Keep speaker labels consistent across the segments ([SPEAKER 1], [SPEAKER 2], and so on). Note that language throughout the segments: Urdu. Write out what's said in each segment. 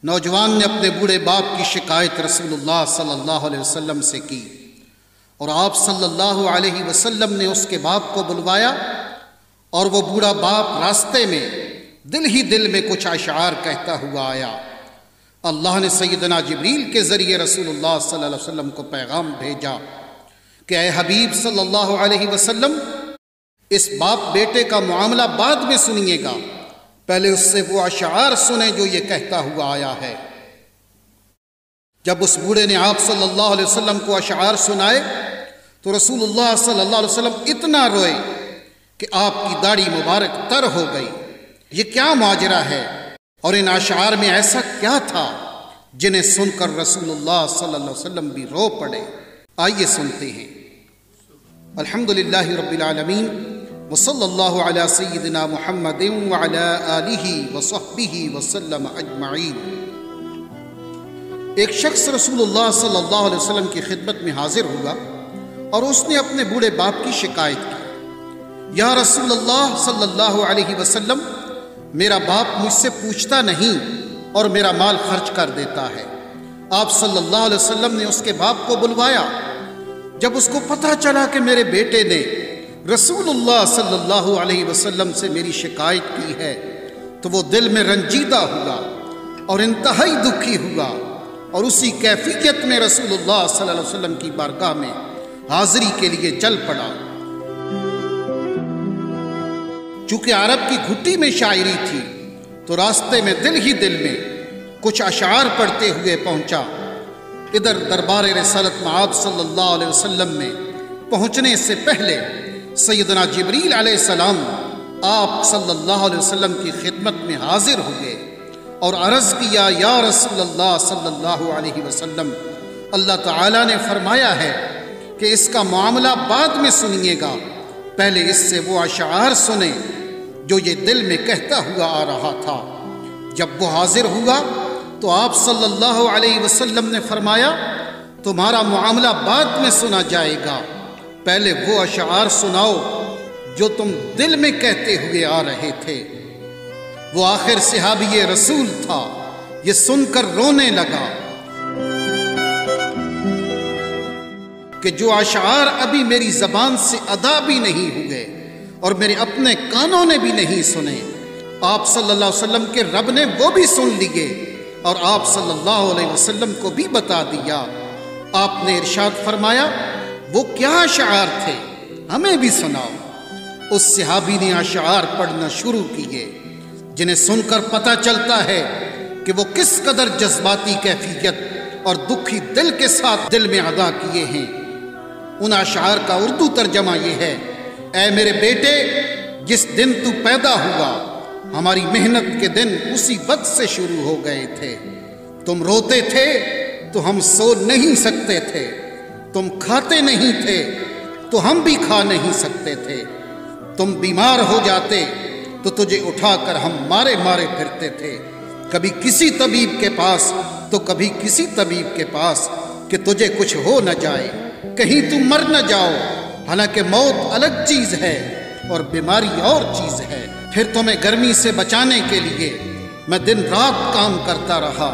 [SPEAKER 1] نوجوان نے اپنے بوڑھے باپ کی شکایت رسول اللہ صلی اللہ علیہ وسلم سے کی اور آپ صلی اللہ علیہ وسلم نے اس کے باپ کو بلوایا اور وہ بوڑھا باپ راستے میں دل ہی دل میں کچھ اشعار کہتا ہوا آیا۔ اللہ نے سیدنا جبریل کے ذریعے رسول اللہ صلی اللہ علیہ وسلم کو پیغام بھیجا کہ اے حبیب صلی اللہ علیہ وسلم، اس باپ بیٹے کا معاملہ بعد میں سنیے گا، پہلے اس سے وہ اشعار سنیں جو یہ کہتا ہوا آیا ہے۔ جب اس بوڑھے نے آپ صلی اللہ علیہ وسلم کو اشعار سنائے تو رسول اللہ صلی اللہ علیہ وسلم اتنا روئے کہ آپ کی داڑھی مبارک تر ہو گئی۔ یہ کیا ماجرا ہے اور ان اشعار میں ایسا کیا تھا جنہیں سن کر رسول اللہ صلی اللہ علیہ وسلم بھی رو پڑے؟ آئیے سنتے ہیں۔ الحمدللہ رب العالمین وصلی اللہ علی سیدنا محمد وعلی آلہ وصحبہ وسلم اجمعین۔ ایک شخص رسول اللہ صلی اللہ علیہ وسلم کی خدمت میں حاضر ہوا اور اس نے اپنے بوڑھے باپ کی شکایت کی، یا رسول اللہ صلی اللہ علیہ وسلم، میرا باپ مجھ سے پوچھتا نہیں اور میرا مال خرچ کر دیتا ہے۔ آپ صلی اللہ علیہ وسلم نے اس کے باپ کو بلوایا۔ جب اس کو پتہ چلا کہ میرے بیٹے نے رسول اللہ صلی اللہ علیہ وسلم سے میری شکایت کی ہے تو وہ دل میں رنجیدہ ہوا اور انتہائی دکھی ہوا اور اسی کیفیت میں رسول اللہ صلی اللہ علیہ وسلم کی بارگاہ میں حاضری کے لیے چل پڑا۔ چونکہ عرب کی گھٹی میں شاعری تھی تو راستے میں دل ہی دل میں کچھ اشعار پڑھتے ہوئے پہنچا۔ ادھر دربار رسالت مآب صلی اللہ علیہ وسلم میں پہنچنے سے پہلے سیدنا جبریل علیہ السلام آپ صلی اللہ علیہ وسلم کی خدمت میں حاضر ہوئے اور عرض کیا، یا رسول اللہ صلی اللہ علیہ وسلم، اللہ تعالیٰ نے فرمایا ہے کہ اس کا معاملہ بعد میں سنیے گا، پہلے اس سے وہ اشعار سنیں جو یہ دل میں کہتا ہوا آ رہا تھا۔ جب وہ حاضر ہوا تو آپ صلی اللہ علیہ وسلم نے فرمایا، تمہارا معاملہ بعد میں سنا جائے گا، پہلے وہ اشعار سناؤ جو تم دل میں کہتے ہوئے آ رہے تھے۔ وہ آخر صحابی رسول تھا، یہ سن کر رونے لگا کہ جو اشعار ابھی میری زبان سے ادا بھی نہیں ہوئے اور میرے اپنے کانوں نے بھی نہیں سنے، آپ صلی اللہ علیہ وسلم کے رب نے وہ بھی سن لیے اور آپ صلی اللہ علیہ وسلم کو بھی بتا دیا۔ آپ نے ارشاد فرمایا، وہ کیا اشعار تھے، ہمیں بھی سناؤ۔ اس صحابی نے اشعار پڑھنا شروع کیے جنہیں سن کر پتہ چلتا ہے کہ وہ کس قدر جذباتی کیفیت اور دکھی دل کے ساتھ دل میں ادا کیے ہیں۔ ان اشعار کا اردو ترجمہ یہ ہے، اے میرے بیٹے، جس دن تو پیدا ہوا ہماری محنت کے دن اسی وقت سے شروع ہو گئے تھے۔ تم روتے تھے تو ہم سو نہیں سکتے تھے، تم کھاتے نہیں تھے تو ہم بھی کھا نہیں سکتے تھے، تم بیمار ہو جاتے تو تجھے اٹھا کر ہم مارے مارے پھرتے تھے، کبھی کسی طبیب کے پاس تو کبھی کسی طبیب کے پاس کہ تجھے کچھ ہو نہ جائے، کہیں تم مر نہ جاؤ، حالانکہ موت الگ چیز ہے اور بیماری اور چیز ہے۔ پھر تمہیں گرمی سے بچانے کے لیے میں دن رات کام کرتا رہا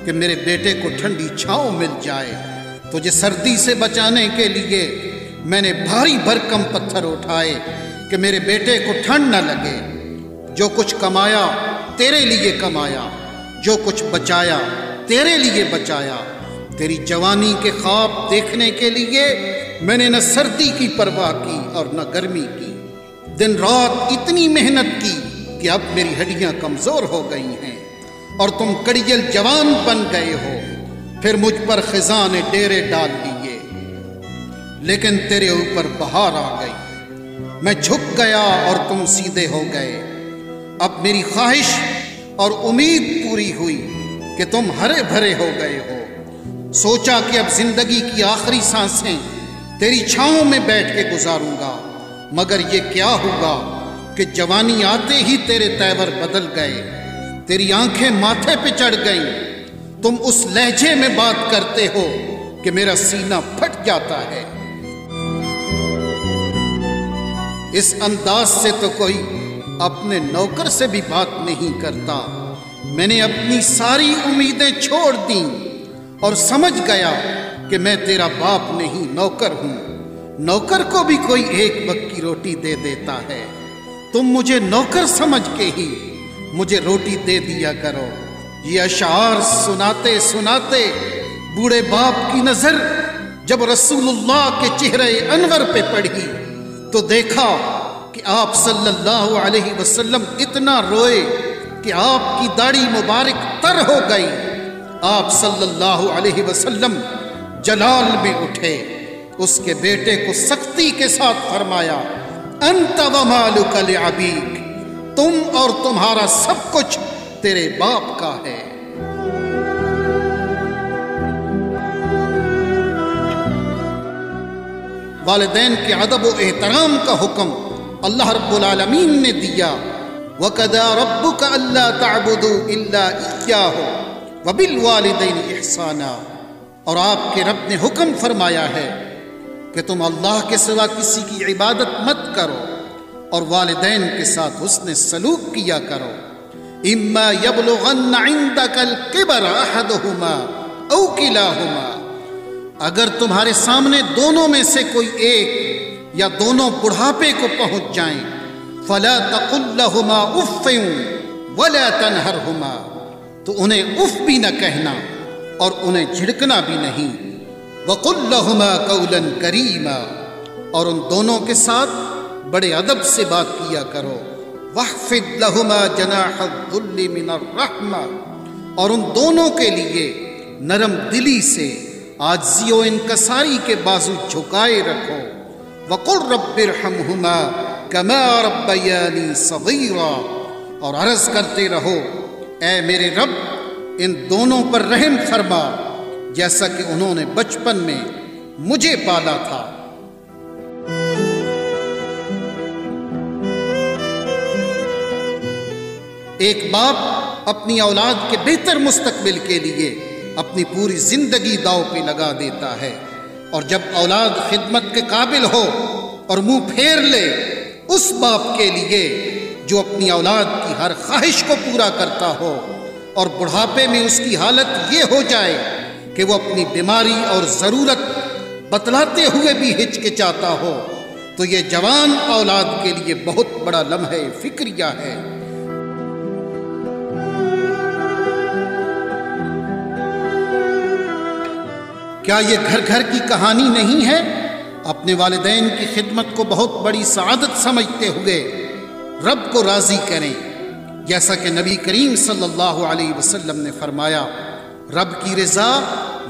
[SPEAKER 1] کہ میرے بیٹے کو ٹھنڈی چھاؤں مل جائے، تجھے سردی سے بچانے کے لیے میں نے بھاری بھرکم پتھر اٹھائے کہ میرے بیٹے کو ٹھنڈ نہ لگے۔ جو کچھ کمایا تیرے لیے کمایا، جو کچھ بچایا تیرے لیے بچایا، تیری جوانی کے خواب دیکھنے کے لیے میں نے نہ سردی کی پرواہ کی اور نہ گرمی کی، دن رات اتنی محنت کی کہ اب میری ہڈیاں کمزور ہو گئی ہیں اور تم کڑیل جوان بن گئے ہو۔ پھر مجھ پر خزاں نے ڈیرے ڈال لیے، لیکن تیرے اوپر بہار آ گئی، میں جھک گیا اور تم سیدھے ہو گئے۔ اب میری خواہش اور امید پوری ہوئی کہ تم ہرے بھرے ہو گئے ہو۔ سوچا کہ اب زندگی کی آخری سانسیں تیری چھاؤں میں بیٹھ کے گزاروں گا، مگر یہ کیا ہوا کہ جوانی آتے ہی تیرے تیور بدل گئے، تیری آنکھیں ماتھے پہ چڑھ گئیں، تم اس لہجے میں بات کرتے ہو کہ میرا سینہ پھٹ جاتا ہے۔ اس انداز سے تو کوئی اپنے نوکر سے بھی بات نہیں کرتا، میں نے اپنی ساری امیدیں چھوڑ دیں اور سمجھ گیا کہ میں تیرا باپ نہیں نوکر ہوں۔ نوکر کو بھی کوئی ایک وقت کی روٹی دے دیتا ہے، تم مجھے نوکر سمجھ کے ہی مجھے روٹی دے دیا کرو۔ یہ اشعار سناتے سناتے بوڑھے باپ کی نظر جب رسول اللہ کے چہرے انور پہ پڑی تو دیکھا کہ آپ صلی اللہ علیہ وسلم اتنا روئے کہ آپ کی داڑھی مبارک تر ہو گئی۔ آپ صلی اللہ علیہ وسلم جلال میں اٹھے، اس کے بیٹے کو سختی کے ساتھ فرمایا، انت ومالک لابیک، تم اور تمہارا سب کچھ تیرے باپ کا ہے۔ والدین کے ادب و احترام کا حکم اللہ رب العالمین نے دیا، وَقَضَىٰ رَبُّكَ أَلَّا تَعْبُدُوا إِلَّا إِيَّاهُ وَبِالْوَالِدَيْنِ إِحْسَانًا، اور آپ کے رب نے حکم فرمایا ہے کہ تم اللہ کے سوا کسی کی عبادت مت کرو اور والدین کے ساتھ حسن سلوک کیا کرو۔ اِمَّا يَبْلُغَنَّ عِندَكَ الْكِبَرَ أَحَدُهُمَا أَوْ كِلَاهُمَا، اگر تمہارے سامنے دونوں میں سے کوئی ایک یا دونوں بڑھاپے کو پہنچ جائیں، فَلَا تَقُلْ لَهُمَا أُفٍّ وَلَا تَنْهَرْهُمَا، تو انہیں اف بھی نہ کہنا اور انہیں جھڑکنا بھی نہیں۔ وَقُلْ لَهُمَا قَوْلًا كَرِيمًا، اور ان دونوں کے ساتھ بڑے ادب سے بات کیا کرو۔ وَاخْفِضْ لَهُمَا جَنَاحَ الذُّلِّ مِنَ الرَّحْمَةِ، اور ان دونوں کے لیے نرم دلی سے عاجزی و انکساری کے بازو جھکائے رکھو۔ وَقُلْ رَبِّ ارْحَمْهُمَا كَمَا رَبَّيَانِي صَغِيرًا، اور عرض کرتے رہو، اے میرے رب ان دونوں پر رحم فرما جیسا کہ انہوں نے بچپن میں مجھے پالا تھا۔ ایک باپ اپنی اولاد کے بہتر مستقبل کے لیے اپنی پوری زندگی داؤ پہ لگا دیتا ہے، اور جب اولاد خدمت کے قابل ہو اور منہ پھیر لے، اس باپ کے لیے جو اپنی اولاد کی ہر خواہش کو پورا کرتا ہو اور بڑھاپے میں اس کی حالت یہ ہو جائے کہ وہ اپنی بیماری اور ضرورت بتلاتے ہوئے بھی ہچکچاتا ہو، تو یہ جوان اولاد کے لیے بہت بڑا لمحہ فکریہ ہے۔ کیا یہ گھر گھر کی کہانی نہیں ہے؟ اپنے والدین کی خدمت کو بہت بڑی سعادت سمجھتے ہوئے رب کو راضی کریں، جیسا کہ نبی کریم صلی اللہ علیہ وسلم نے فرمایا، رب کی رضا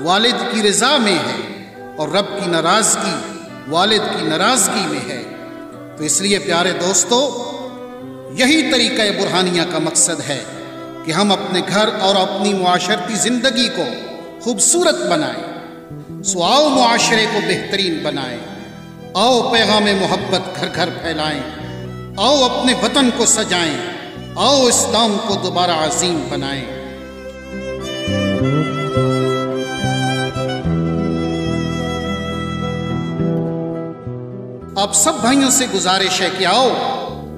[SPEAKER 1] والد کی رضا میں ہے اور رب کی ناراضگی والد کی ناراضگی میں ہے۔ تو اس لیے پیارے دوستو، یہی طریقہ برہانیہ کا مقصد ہے کہ ہم اپنے گھر اور اپنی معاشرتی زندگی کو خوبصورت بنائیں۔ سو آؤ معاشرے کو بہترین بنائیں، آؤ پیغام محبت گھر گھر پھیلائیں، آؤ اپنے وطن کو سجائیں، آؤ اسلام کو دوبارہ عظیم بنائیں۔ آپ سب بھائیوں سے گزارش ہے کہ آؤ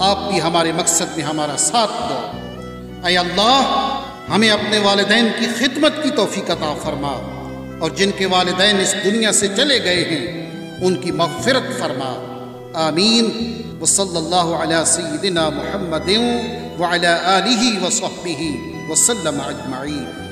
[SPEAKER 1] آپ بھی ہمارے مقصد میں ہمارا ساتھ دو۔ اے اللہ، ہمیں اپنے والدین کی خدمت کی توفیق عطا فرما، اور جن کے والدین اس دنیا سے چلے گئے ہیں ان کی مغفرت فرما، آمین۔ وصلی اللہ علی سیدنا محمد وعلی آلہ وصحبہ وسلم اجمعین۔